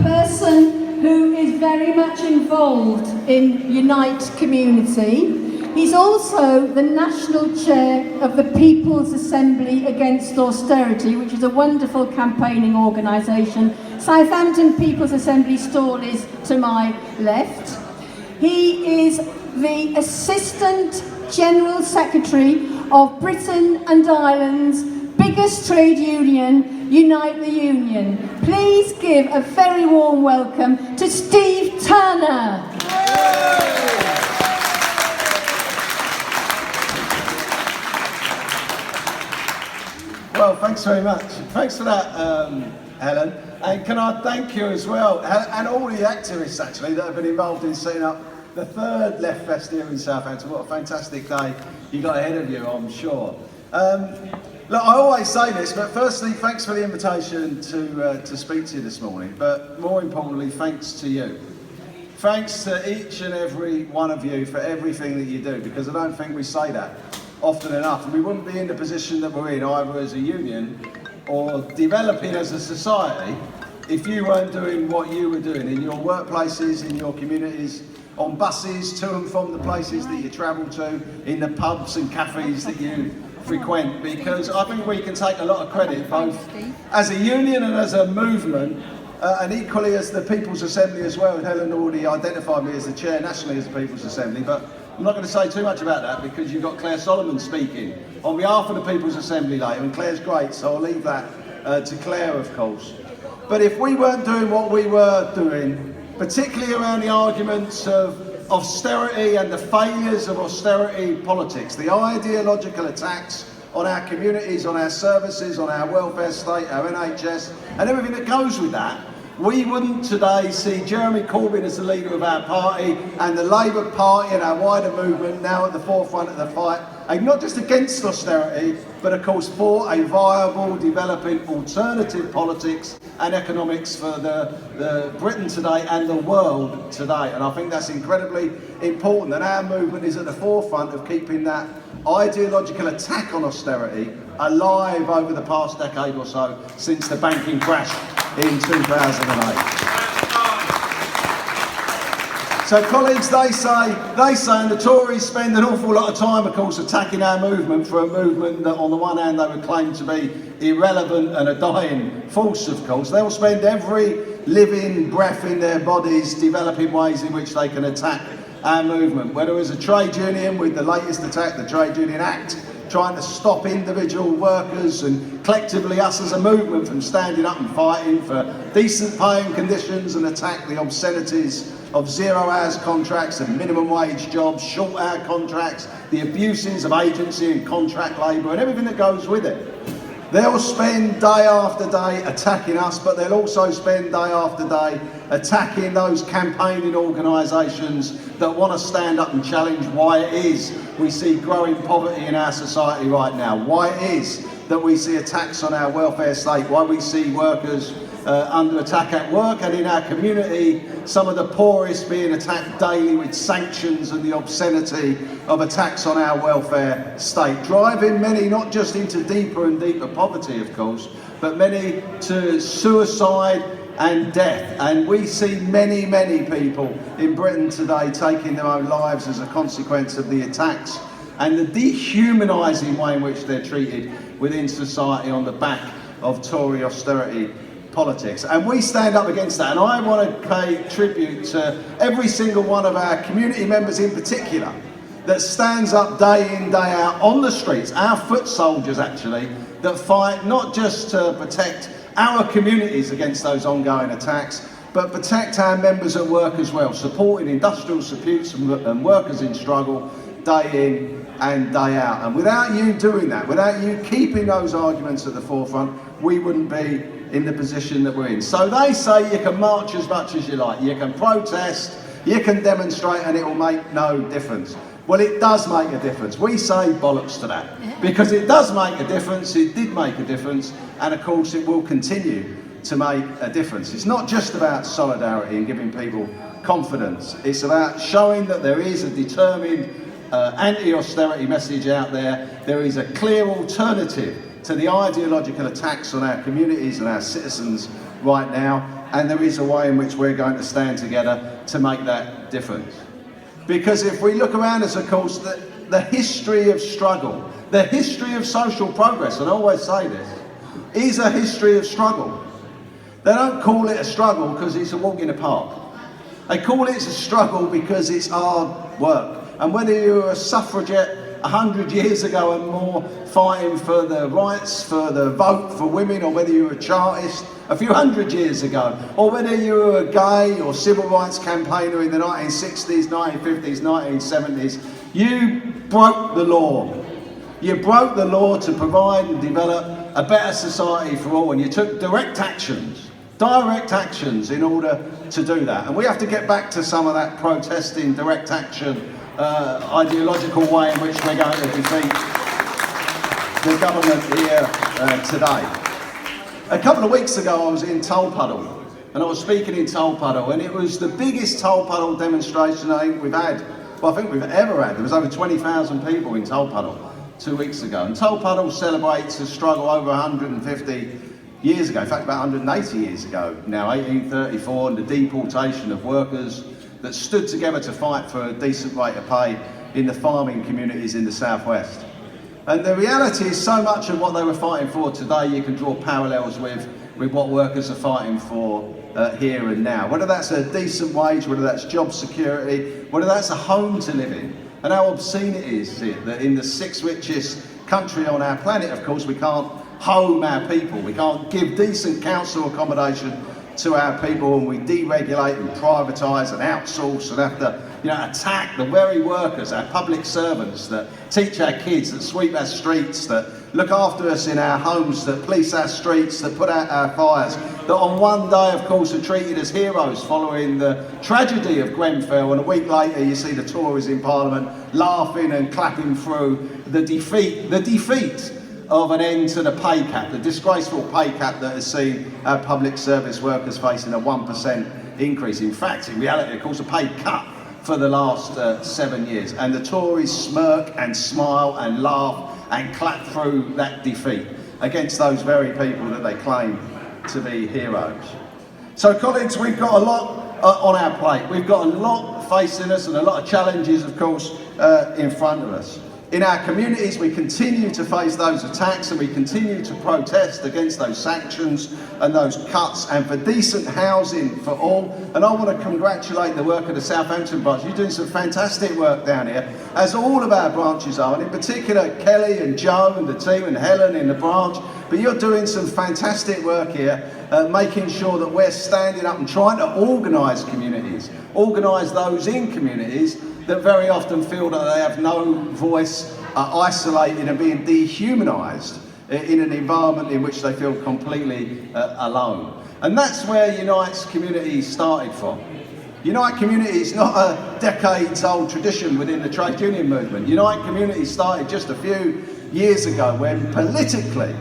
person who is very much involved in Unite Community. He's also the National Chair of the People's Assembly Against Austerity, which is a wonderful campaigning organisation. Southampton People's Assembly stall is to my left. He is the Assistant General Secretary of Britain and Ireland's biggest trade union, Unite the Union. Please give a very warm welcome to Steve Turner. Well, thanks very much. Thanks for that, Helen. And can I thank you as well, and all the activists actually that have been involved in setting up the third LEFTFEST here in Southampton. What a fantastic day you got ahead of you, I'm sure. Look, I always say this, but firstly, thanks for the invitation to speak to you this morning. But more importantly, thanks to you. Thanks to each and every one of you for everything that you do, because I don't think we say that often enough. And we wouldn't be in the position that we're in, either as a union or developing as a society, if you weren't doing what you were doing in your workplaces, in your communities, on buses to and from the places that you travel to, in the pubs and cafes that you frequent, because I think we can take a lot of credit both as a union and as a movement, and equally as the People's Assembly as well. Helen already identified me as the chair nationally as the People's Assembly, but I'm not going to say too much about that because you've got Claire Solomon speaking on behalf of the People's Assembly later, and Claire's great, so I'll leave that to Claire, of course. But if we weren't doing what we were doing, particularly around the arguments of austerity and the failures of austerity politics, the ideological attacks on our communities, on our services, on our welfare state, our NHS, and everything that goes with that, we wouldn't today see Jeremy Corbyn as the leader of our party and the Labour Party and our wider movement now at the forefront of the fight, and not just against austerity, but of course for a viable, developing alternative politics and economics for the Britain today and the world today. And I think that's incredibly important, and our movement is at the forefront of keeping that ideological attack on austerity alive over the past decade or so, since the banking crash in 2008. So colleagues, they say, and the Tories spend an awful lot of time, of course, attacking our movement for a movement that on the one hand they would claim to be irrelevant and a dying force, of course. They'll spend every living breath in their bodies developing ways in which they can attack our movement, whether as a trade union with the latest attack, the Trade Union Act, trying to stop individual workers and collectively us as a movement from standing up and fighting for decent paying conditions, and attack the obscenities of 0 hours contracts and minimum wage jobs, short hour contracts, the abuses of agency and contract labour and everything that goes with it. They'll spend day after day attacking us, but they'll also spend day after day attacking those campaigning organisations that want to stand up and challenge why it is we see growing poverty in our society right now, why it is that we see attacks on our welfare state, why we see workers under attack at work, and in our community, some of the poorest being attacked daily with sanctions and the obscenity of attacks on our welfare state, driving many not just into deeper and deeper poverty, of course, but many to suicide and death. And we see many, many people in Britain today taking their own lives as a consequence of the attacks and the dehumanising way in which they're treated within society on the back of Tory austerity politics. And we stand up against that, and I want to pay tribute to every single one of our community members in particular that stands up day in, day out on the streets, our foot soldiers actually, that fight not just to protect our communities against those ongoing attacks, but protect our members at work as well, supporting industrial disputes and workers in struggle day in and day out. And without you doing that, without you keeping those arguments at the forefront, we wouldn't be in the position that we're in. So they say you can march as much as you like, you can protest, you can demonstrate, and it will make no difference. Well, it does make a difference. We say bollocks to that, because it does make a difference, it did make a difference, and of course it will continue to make a difference. It's not just about solidarity and giving people confidence, it's about showing that there is a determined anti-austerity message out there. There is a clear alternative to the ideological attacks on our communities and our citizens right now, and there is a way in which we're going to stand together to make that difference. Because if we look around us, of course, the history of struggle, the history of social progress, and I always say this, is a history of struggle. They don't call it a struggle because it's a walk in the park. They call it a struggle because it's hard work. And whether you're a suffragette 100 years ago and more fighting for the rights, for the vote for women, or whether you're a Chartist a few hundred years ago, or whether you're a gay or civil rights campaigner in the 1960s, 1950s, 1970s, you broke the law. You broke the law to provide and develop a better society for all, and you took direct actions in order to do that. And we have to get back to some of that protesting, direct action, ideological way in which we're going to defeat the government here today. A couple of weeks ago I was in Tolpuddle, and I was speaking in Tolpuddle, and it was the biggest Tolpuddle demonstration I think we've ever had. There was over 20,000 people in Tolpuddle 2 weeks ago. And Tolpuddle celebrates a struggle over 150 years ago, in fact about 180 years ago now, 1834, and the deportation of workers that stood together to fight for a decent rate of pay in the farming communities in the southwest. And the reality is so much of what they were fighting for today you can draw parallels with what workers are fighting for here and now. Whether that's a decent wage, whether that's job security, whether that's a home to live in. And how obscene it is that in the 6th richest country on our planet, of course, we can't home our people. We can't give decent council accommodation to our people, and we deregulate and privatise and outsource and have to attack the very workers, our public servants that teach our kids, that sweep our streets, that look after us in our homes, that police our streets, that put out our fires, that on one day, of course, are treated as heroes following the tragedy of Grenfell, and a week later you see the Tories in Parliament laughing and clapping through the defeat of an end to the pay cap, the disgraceful pay cap that has seen our public service workers facing a 1% increase. In fact, in reality, of course, a pay cut for the last 7 years. And the Tories smirk and smile and laugh and clap through that defeat against those very people that they claim to be heroes. So colleagues, we've got a lot on our plate. We've got a lot facing us and a lot of challenges, of course, in front of us. In our communities, we continue to face those attacks and we continue to protest against those sanctions and those cuts and for decent housing for all. And I want to congratulate the work of the Southampton branch. You're doing some fantastic work down here, as all of our branches are, and in particular Kelly and Joe and the team and Helen in the branch. But you're doing some fantastic work here, making sure that we're standing up and trying to organise communities, organise those in communities that very often feel that they have no voice, are isolated and being dehumanised in an environment in which they feel completely alone. And that's where Unite's community started from. Unite Community is not a decades-old tradition within the trade union movement. Unite Community started just a few years ago when politically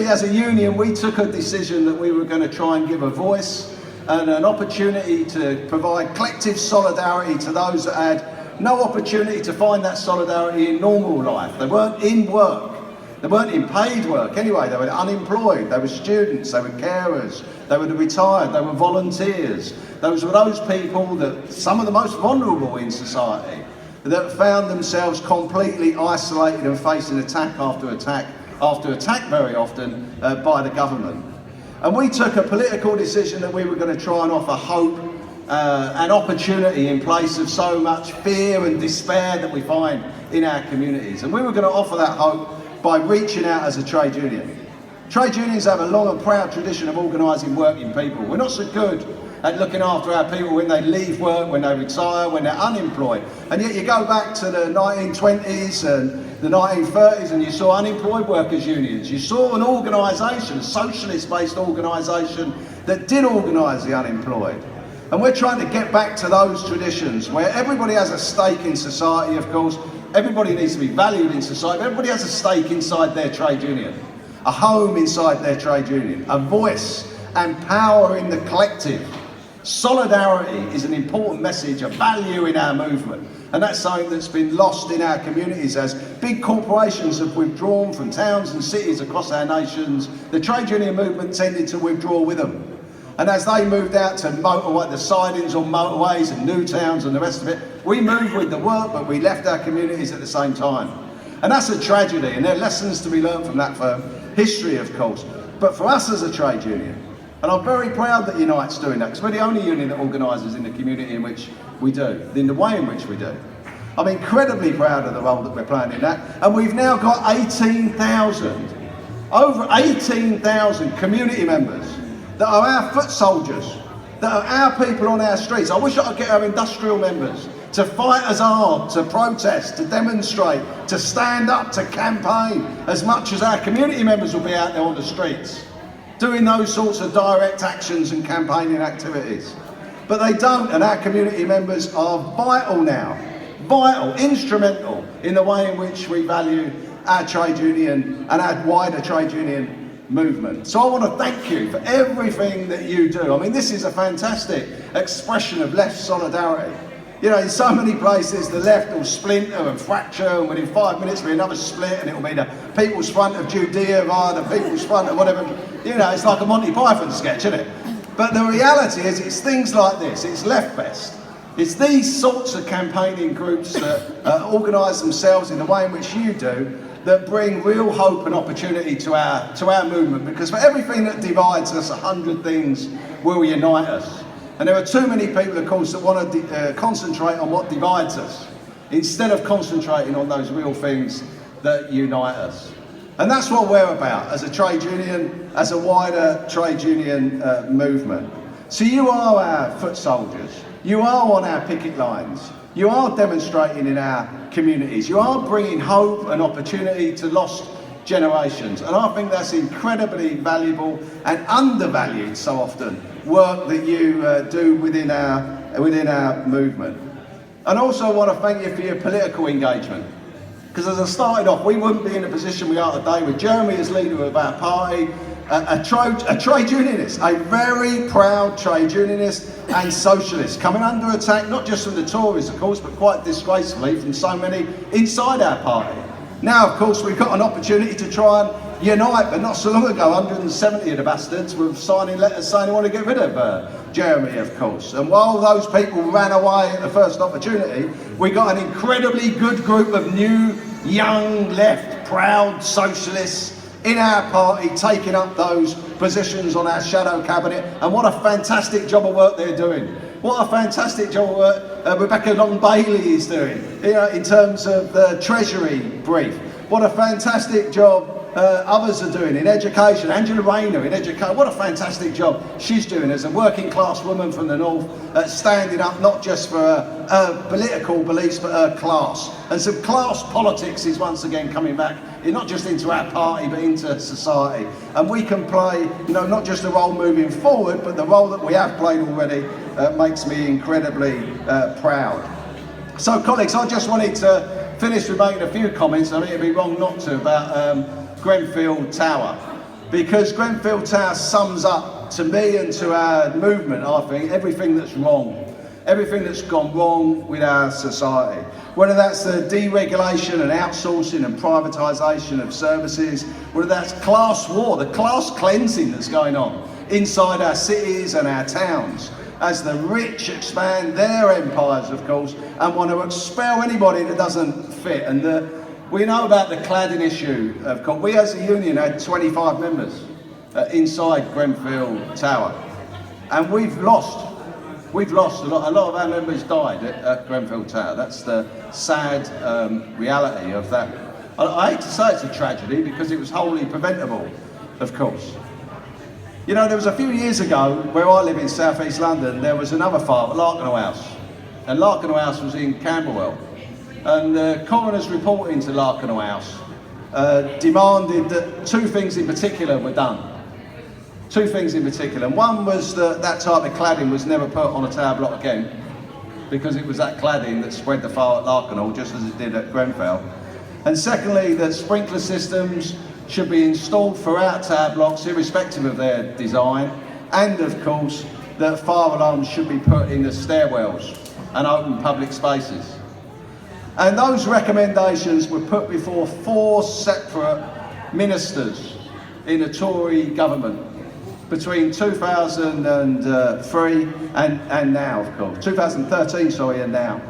as a union we took a decision that we were going to try and give a voice and an opportunity to provide collective solidarity to those that had no opportunity to find that solidarity in normal life. They weren't in work, they weren't in paid work anyway, they were unemployed, they were students, they were carers, they were the retired, they were volunteers. Those were those people that, some of the most vulnerable in society, that found themselves completely isolated and facing attack after attack very often by the government. And we took a political decision that we were going to try and offer hope and opportunity in place of so much fear and despair that we find in our communities. And we were going to offer that hope by reaching out as a trade union. Trade unions have a long and proud tradition of organising working people. We're not so good at looking after our people when they leave work, when they retire, when they're unemployed. And yet you go back to the 1920s and the 1930s and you saw unemployed workers' unions. You saw an organisation, a socialist-based organisation that did organise the unemployed. And we're trying to get back to those traditions where everybody has a stake in society, of course. Everybody needs to be valued in society, but everybody has a stake inside their trade union, a home inside their trade union, a voice and power in the collective. Solidarity is an important message, a value in our movement. And that's something that's been lost in our communities as big corporations have withdrawn from towns and cities across our nations. The trade union movement tended to withdraw with them. And as they moved out to motorway, the sidings on motorways and new towns and the rest of it, we moved with the work, but we left our communities at the same time. And that's a tragedy, and there are lessons to be learned from that for history, of course. But for us as a trade union, and I'm very proud that Unite's doing that, because we're the only union that organises in the community in which we do, in the way in which we do. I'm incredibly proud of the role that we're playing in that, and we've now got 18,000, over 18,000 community members that are our foot soldiers, that are our people on our streets. I wish I could get our industrial members to fight as hard, to protest, to demonstrate, to stand up, to campaign, as much as our community members will be out there on the streets, doing those sorts of direct actions and campaigning activities. But they don't, and our community members are vital now, vital, instrumental in the way in which we value our trade union and our wider trade union movement. So I want to thank you for everything that you do. I mean, this is a fantastic expression of left solidarity. You know, in so many places the left will splinter and fracture, and within 5 minutes there'll be another split, and it'll be the People's Front of Judea via the People's Front of whatever. You know, it's like a Monty Python sketch, isn't it? But the reality is, it's things like this. It's LEFTFEST. It's these sorts of campaigning groups that organise themselves in the way in which you do, that bring real hope and opportunity to our movement, because for everything that divides us, 100 things will unite us. And there are too many people, of course, that want to concentrate on what divides us, instead of concentrating on those real things that unite us. And that's what we're about as a trade union, as a wider trade union movement. So you are our foot soldiers, you are on our picket lines, you are demonstrating in our communities, you are bringing hope and opportunity to lost generations. And I think that's incredibly valuable and undervalued so often, work that you do within our movement. And also I want to thank you for your political engagement. Because as I started off, we wouldn't be in the position we are today with Jeremy as leader of our party, a trade unionist, a very proud trade unionist and socialist, coming under attack not just from the Tories, of course, but quite disgracefully from so many inside our party. Now, of course, we've got an opportunity to try and unite, but not so long ago, 170 of the bastards were signing letters saying they want to get rid of Jeremy, of course. And while those people ran away at the first opportunity, we got an incredibly good group of new, young, left, proud socialists in our party taking up those positions on our shadow cabinet, and what a fantastic job of work they're doing. What a fantastic job of work Rebecca Long-Bailey is doing, you know, in terms of the Treasury brief. What a fantastic job others are doing in education. Angela Rayner in education, what a fantastic job she's doing as a working class woman from the north, standing up not just for her political beliefs but her class. And some class politics is once again coming back, not just into our party but into society. And we can play, you know, not just the role moving forward, but the role that we have played already makes me incredibly proud. So colleagues, I just wanted to finish with making a few comments. I think it'd be wrong not to, about Grenfell Tower, because Grenfell Tower sums up to me and to our movement, I think, everything that's wrong, everything that's gone wrong with our society. Whether that's the deregulation and outsourcing and privatisation of services, whether that's class war, the class cleansing that's going on inside our cities and our towns, as the rich expand their empires, of course, and want to expel anybody that doesn't fit. And we know about the cladding issue, of course. We as a union had 25 members inside Grenfell Tower, and we've lost a lot of our members died at Grenfell Tower. That's the sad reality of that. I hate to say it's a tragedy because it was wholly preventable, of course. You know, there was a few years ago, where I live in South East London, there was another fire at Larkenau House, and Larkenau House was in Camberwell. And the coroner's report into Larkenau House demanded that two things in particular were done. Two things in particular. And one was that that type of cladding was never put on a tower block again, because it was that cladding that spread the fire at Larkenau, just as it did at Grenfell. And secondly, that sprinkler systems should be installed throughout tower blocks, irrespective of their design. And of course, that fire alarms should be put in the stairwells and open public spaces. And those recommendations were put before 4 separate ministers in the Tory government between 2003 and now, of course. 2013, sorry, and now.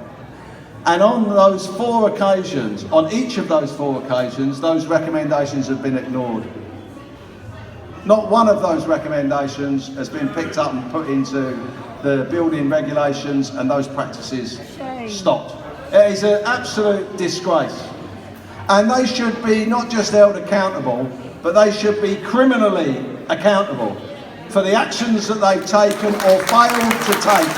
And on those 4 occasions, on each of those 4 occasions, those recommendations have been ignored. Not one of those recommendations has been picked up and put into the building regulations, and those practices stopped. It is an absolute disgrace. And they should be not just held accountable, but they should be criminally accountable for the actions that they've taken or failed to take.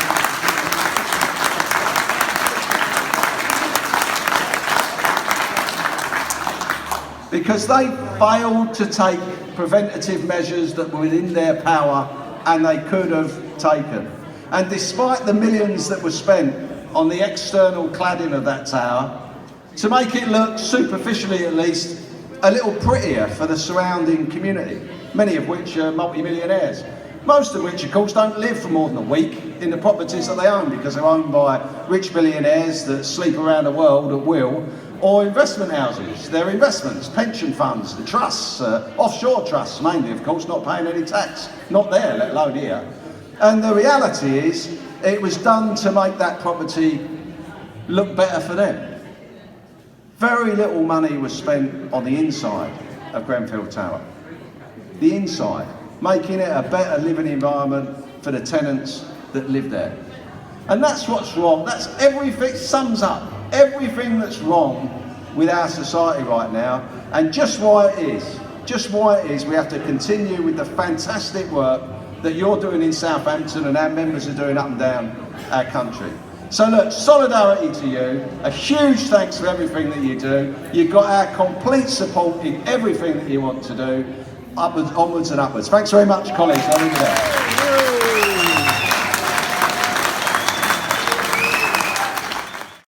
Because they failed to take preventative measures that were within their power and they could have taken. And despite the millions that were spent on the external cladding of that tower, to make it look, superficially at least, a little prettier for the surrounding community, many of which are multi-millionaires. Most of which, of course, don't live for more than a week in the properties that they own because they're owned by rich billionaires that sleep around the world at will, or investment houses. They're investments, pension funds, the trusts, offshore trusts mainly, of course, not paying any tax. Not there, let alone here. And the reality is, it was done to make that property look better for them. Very little money was spent on the inside of Grenfell Tower. The inside, making it a better living environment for the tenants that live there. And that's what's wrong. That's everything, sums up everything that's wrong with our society right now, and just why it is we have to continue with the fantastic work that you're doing in Southampton and our members are doing up and down our country. So look, solidarity to you, a huge thanks for everything that you do. You've got our complete support in everything that you want to do, upwards, onwards and upwards. Thanks very much, colleagues. I'll leave you there.